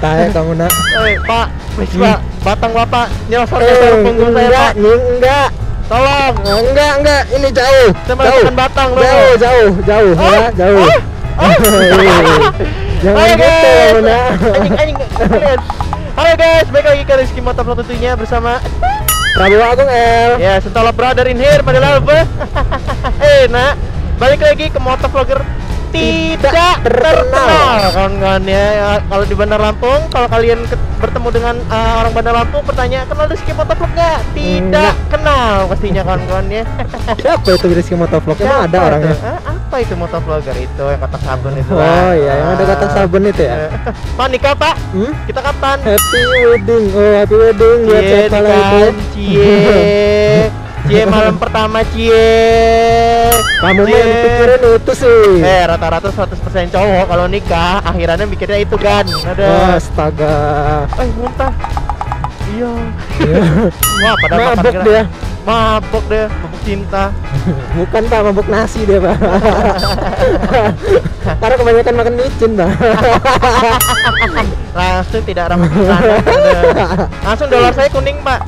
Tahe kamu nak. Pak, please Pak, batang Bapak nyosor-nyosor punggung saya Pak. Enggak. Tolong. Enggak. Ini jauh. Saya merasakan batang loh. Jauh ya, jauh. Jangan Halo gitu guys. kamu nak. Anjing kalian. Halo guys, balik lagi ke Rizky Motovlog tentunya bersama Prabowo Agung L. ya Sentola Brother in here pada lava. Nak, balik lagi ke motovlogger tidak terkenal kawan-kawan ya. Kalau di Bandar Lampung, kalau kalian bertemu dengan orang Bandar Lampung, bertanya kenal Rizky Motovlog nggak? Tidak kenal pastinya kawan-kawan ya. Siapa itu Rizky Motovlog? Emang ada Siapa orangnya? itu? Apa itu motovlogger itu yang kotak sabun itu? Oh iya, yang ada kotak sabun itu ya. Pak nikah Pak? Kita kapan? Happy wedding. Oh, happy wedding buat Cie siapa lah itu? nikahan, cie malam pertama cie. Kamu mah yang pikirin itu sih. Rata-rata 100% cowok kalau nikah akhirannya mikirnya itu kan. Ada. Astaga. Muntah. Iya. Wah, pada Mabuk dia. Mabuk cinta. Bukan Pak, mabuk nasi dia Pak. Karena kebanyakan makan micin Pak. Langsung tidak ramah kesana. Langsung dolar saya kuning Pak.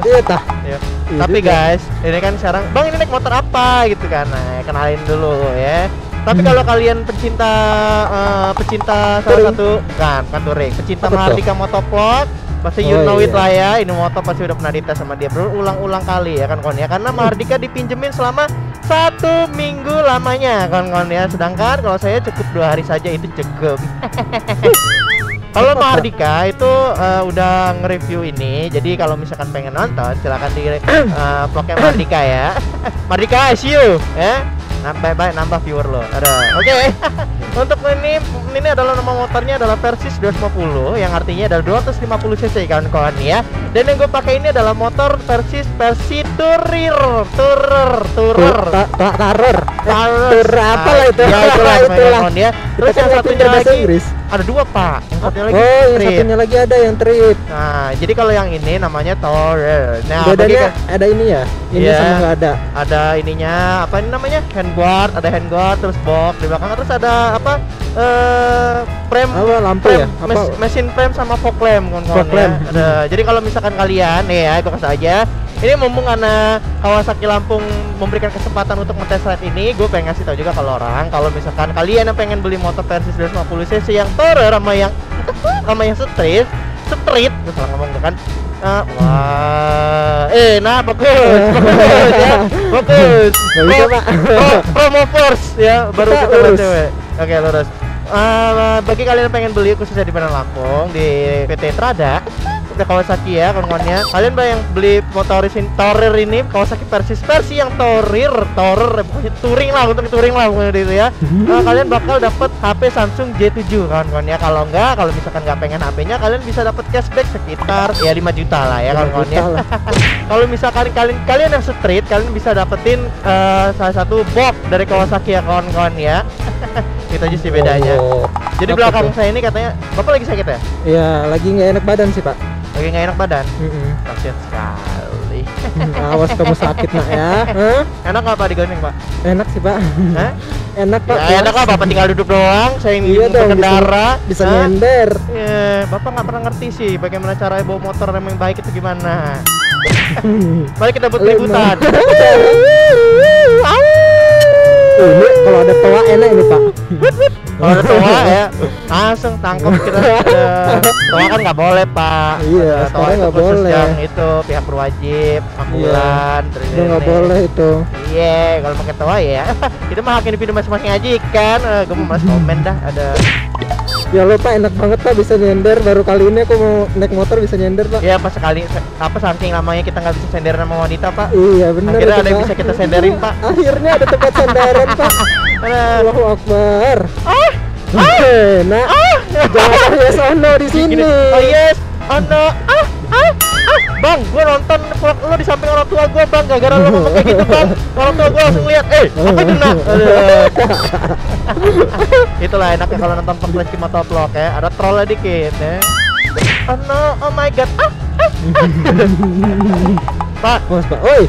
Iya tah. Iya. Iya Tapi juga. guys, ini kan sekarang Bang ini naik motor apa gitu kan. Nah, kenalin dulu ya. Tapi kalau kalian pecinta salah Touring. satu bukan touring, pecinta Apa tuh? Mahardika Motovlog, pasti you Oh, know it iya. lah ya. Ini motor pasti udah pernah dites sama dia berulang-ulang kali ya kan kawan ya. Karena Mahardika dipinjemin selama 1 minggu lamanya kawan-kawan ya. Sedangkan kalau saya cukup 2 hari saja itu cukup. Kalau Mahardika itu udah nge-review ini. Jadi kalau misalkan pengen nonton silahkan di vlognya Mahardika ya. Mahardika, I see you ya. Nambah viewer lo. Ada. Oke. Untuk ini adalah nama motornya adalah Versys 250 yang artinya adalah 250 cc kawan-kawan ya. Dan yang gue pakai ini adalah motor Versys versi Tourer. Tarur apa lah itu? Ya itulah Itulah. ya. Terus Kita yang kan satunya bahasa lagi Inggris. ada 2 Pak. Yang satunya lagi Oh, yang Street. satunya lagi ada yang trip. Nah, jadi kalau yang ini namanya Tourer. Nah, Bedanya ada ini ya. Ini Iya. sama nggak ada. ada ininya apa ini namanya? Handguard, ada handguard terus box di belakang terus ada apa? Frame Apa lampu frame, ya? Apa? mesin frame sama fog lamp kawan-kawan Fog lamp. ya. Ada. Jadi kalau misalkan kalian nih ya, gue kasih aja. Ini mumpung karena Kawasaki Lampung memberikan kesempatan untuk ngetes ride ini, gue pengen ngasih tahu juga kalau orang kalau misalkan kalian yang pengen beli motor Versys 250 cc yang Tourer sama yang street, gue salah ngomong tuh kan. Nah bagus ya, bagus. Nggak bisa, Pak. Promo force ya, baru Kita kita buat lurus. cewek. Oke lurus. Bagi kalian yang pengen beli khususnya di Bandar Lampung di PT Trada Kawasaki ya kawan-kawannya, kalian yang beli motor Tourer ini Kawasaki Versys versi yang Tourer pokoknya touring lah pokoknya itu ya. Kalian bakal dapat HP Samsung J7 kawan-kawan ya. Kalau misalkan nggak pengen HP-nya, kalian bisa dapat cashback sekitar ya 5 juta lah ya kawan-kawan ya. Kalau misalkan kalian yang street, kalian bisa dapetin salah satu box dari Kawasaki ya kawan-kawan ya. Itu aja sih bedanya. Oh, Jadi apa belakang tuh? saya ini katanya Bapak lagi sakit ya? Iya, lagi nggak enak badan sih Pak. Lagi nggak enak badan? Mm-mm. Kasian sekali. Awas kamu sakit nak ya. Hah? Enak nggak Pak digandeng Pak? Enak sih Pak. Hah? Enak Pak. Ya, enak lah Bapak tinggal duduk doang. Saya Iya ingin dong, berkendara. bisa Hah? nyender. Iya, Bapak nggak pernah ngerti sih bagaimana cara bawa motor yang baik itu gimana. Mari kita buat keributan. Ini kalau ada toa enak ini Pak. Kalau ada toa ya langsung tangkap kita. Toa kan nggak boleh Pak. Iya, Toa sekarang itu nggak khusus boleh. yang itu pihak berwajib, ambulan, terus Udah nggak ini. boleh itu. Iya, kalau pakai toa ya. Kita mah hak individu masing-masing aja kan. Gue mau malas komen dah. Ada. Ya lo Pak, enak banget Pak bisa nyender. Baru kali ini aku mau naik motor bisa nyender Pak. Ya pas sekali saking lamanya kita nggak bisa senderan sama wanita Pak. Iya bener. Akhirnya itu, ada yang Pak. bisa kita senderin Pak. Akhirnya ada tempat sandaran Pak. Allahu Akbar. Nah, jangan ya sono di sini. Oh yes. Oh no. Bang, gue nonton vlog lo di samping orang tua gue Bang. Gara-gara lo ngomong kayak gitu Bang, orang tua gue langsung lihat. Apa itu nak? Itulah enaknya kalau nonton vlog Rizky Motovlog ya. Ada trollnya dikit ya. Oh no, oh my god. Pak, Mas Pak, oi.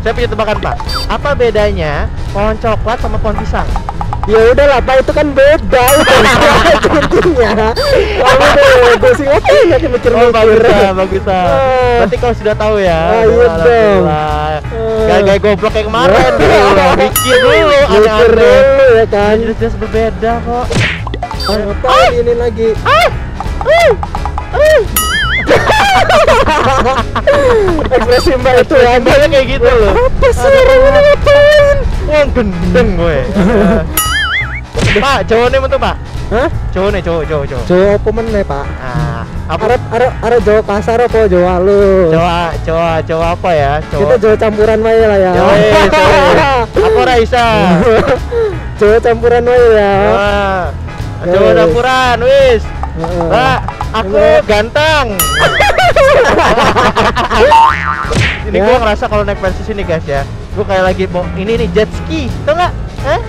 saya punya tebakan Pak. Apa bedanya pohon coklat sama pohon pisang? Ya udahlah Pak, itu kan beda intinya. Kamu bego sih, ngapain lagi mikir-mikir. Bagus lah. Berarti kau sudah tahu ya. Iya dong. Gak goblok kayak kemarin gitu loh. Mikir dulu, aneh-aneh ya kan. Jelas berbeda kok. Ngapain ini lagi? Ekspresi Mbak itu ya, Mbaknya kayak gitu loh. apa sih orang ini ngapain? Wah, gendeng gue. Pak, cowok nih mentu Pak. Hah? Cowok nih, cowok. Jawa apa meneh Pak? Nah, apa? Arep Jawa kasar apa Jawa halus? Cowok apa ya? Kita Jawa campuran wae lah ya. Aku Raisa. Jawa campuran wae ya. Jawa campuran, wis. Mbak, aku ganteng. Ini Ya. gua ngerasa kalau naik versi sini guys ya, gua kayak lagi mau ini nih jet ski, tau nggak?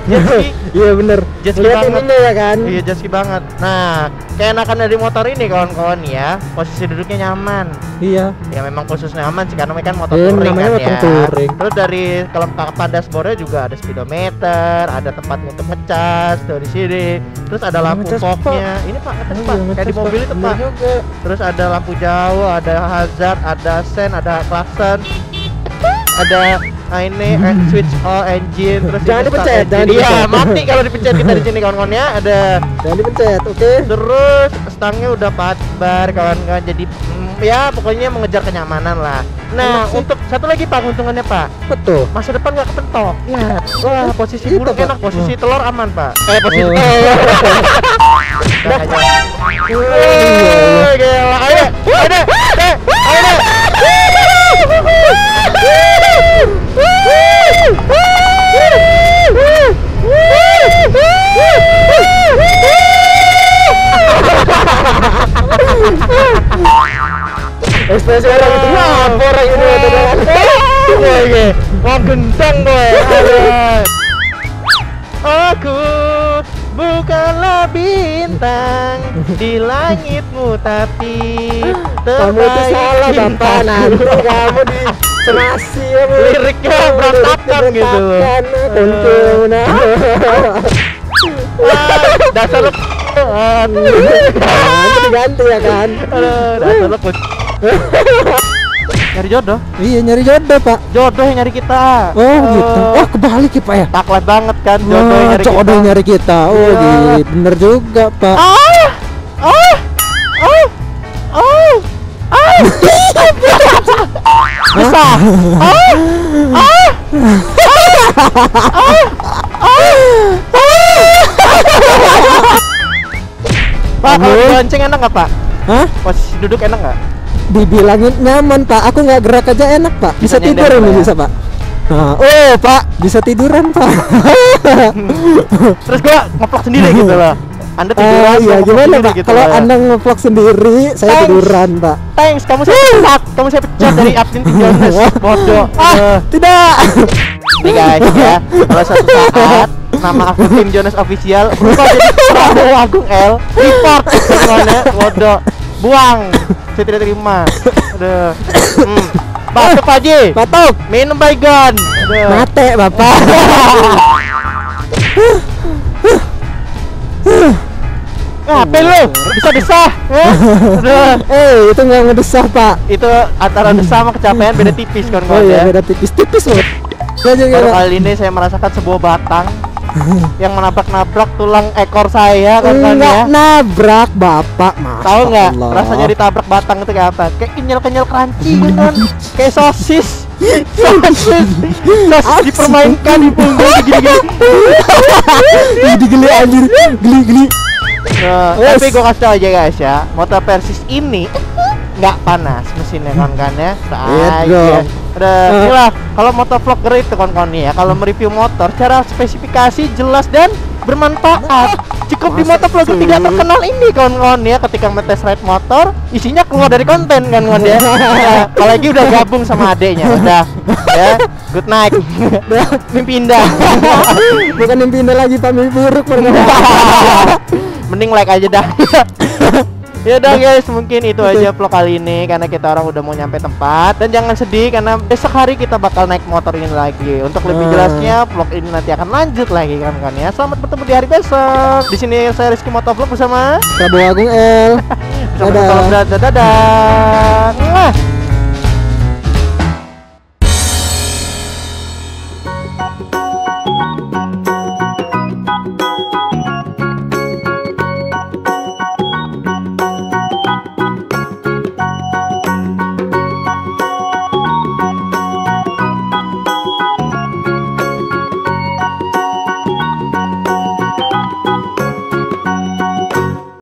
Jet ski. Iya bener. Jet ski Lihat banget. ininya ya kan. Iya jet ski banget. Nah, keenakan dari motor ini kawan-kawan ya, posisi duduknya nyaman. Iya. Ya memang khususnya aman sih karena kan motor Iya, touring namanya kan motor ya. touring. Terus dari kelengkapan dashboardnya juga ada speedometer, ada tempat untuk ngecas tuh di sini. Terus ada lampu Ngecas, fognya. Ini Pak, ngecas Pak. Kayak di mobil itu Bener Pak. juga. Terus ada lampu jauh, ada hazard, ada sen, ada klakson, ada ini switch all engine, terus Jangan ini start dipencet, engine. jangan Iya, dipencet. mati kalau dipencet kita di sini kawan-kawan ya. Ada Jangan dipencet, oke? terus stangnya udah patbar kawan-kawan. Jadi ya pokoknya mengejar kenyamanan lah. Nah, Enak sih. untuk satu lagi Pak keuntungannya Pak, Betul. masa depan nggak kepentok. Lihat, wah posisi Itu, buruk Pak. enak, posisi telur aman Pak. Posisi Oh. telur. Dah aja. Gila, ayo, ayo deh, ayo deh. Ekspresi orang itu ngapa orang ini Gue mau gendang gue. Aku bukanlah bintang di langitmu tapi Kamu itu salah Bapak, nanti kamu di senasi ya Bu. Liriknya berantakan gitu loh. Kuncung nah. Dasar lu Nanti diganti ya kan. dasar lu nyari jodoh. Iya nyari jodoh Pak. Jodoh yang nyari kita. Oh gitu. Oh kebalik ya Pak ya. Taklat banget kan jodoh yang nyari kita. Jodoh nyari kita. Oh Iya. gitu. Bener juga Pak. Bisa. Pak, kalau bonceng enak nggak Pak? Hah? Posisi duduk enak nggak? Dibilangin nyaman Pak. Aku nggak gerak aja enak Pak. Bisa Bisa tidur nyender, ini Pak, ya? bisa Pak. Nah, oh Pak bisa tiduran Pak. Terus gua ngeplak sendiri gitu loh. Anda tiduran, Iya gua ngeplak gimana sendiri Pak? gitu Kalau loh. Anda ngevlog sendiri, saya Thanks. tiduran Pak. Thanks, kamu saya pecat. Kamu saya pecat dari admin Jonas. Bodoh. Tidak. Nih guys ya, kalau suatu saat nama akun tim Jonas Official berubah jadi Prabowo Agung L, report semuanya, bodoh, buang, saya tidak terima. Aduh, batuk Pak Haji, Batuk. minum baygon. Aduh, Mate Bapak. ngapain lu? Bisa desah? Aduh, Itu nggak ngedesah Pak. itu antara desah sama kecapean beda tipis kan Oh iya ya. beda tipis-tipis loh. Baru kali ini saya merasakan sebuah batang yang menabrak-nabrak tulang ekor saya kan ya. Enggak nabrak Bapak Mas. Tahu nggak rasanya ditabrak batang itu kayak apa? Kayak kenyal-kenyal crunchy gitu kan. Kayak sosis. Sosis dipermainkan di punggung gini-gini. Geli anjir. Geli. Nah, Yes. tapi gue kasih tau aja guys ya, motor Persis ini nggak panas mesinnya kan ya. Iya Aja. dong. Udah, inilah kalau motor vlogger itu kawan-kawan nih ya, kalau mereview motor cara spesifikasi jelas dan bermanfaat. Cukup di motor vlogger tidak terkenal ini kawan-kawan ya, ketika ngetes ride motor isinya keluar dari konten kan kawan ya. Nah, apalagi udah gabung sama adeknya udah ya. Good night. Mimpi indah. Bukan mimpi indah lagi Pak, mimpi buruk Pak. Mending like aja dah. Ya udah guys, mungkin itu aja vlog kali ini karena kita orang udah mau nyampe tempat. Dan jangan sedih karena besok hari kita bakal naik motor ini lagi. Untuk lebih jelasnya vlog ini nanti akan lanjut lagi kan ya. Selamat bertemu di hari besok. Di sini saya Rizky Motovlog bersama Prabowo Agung L. Dadah. Dadah.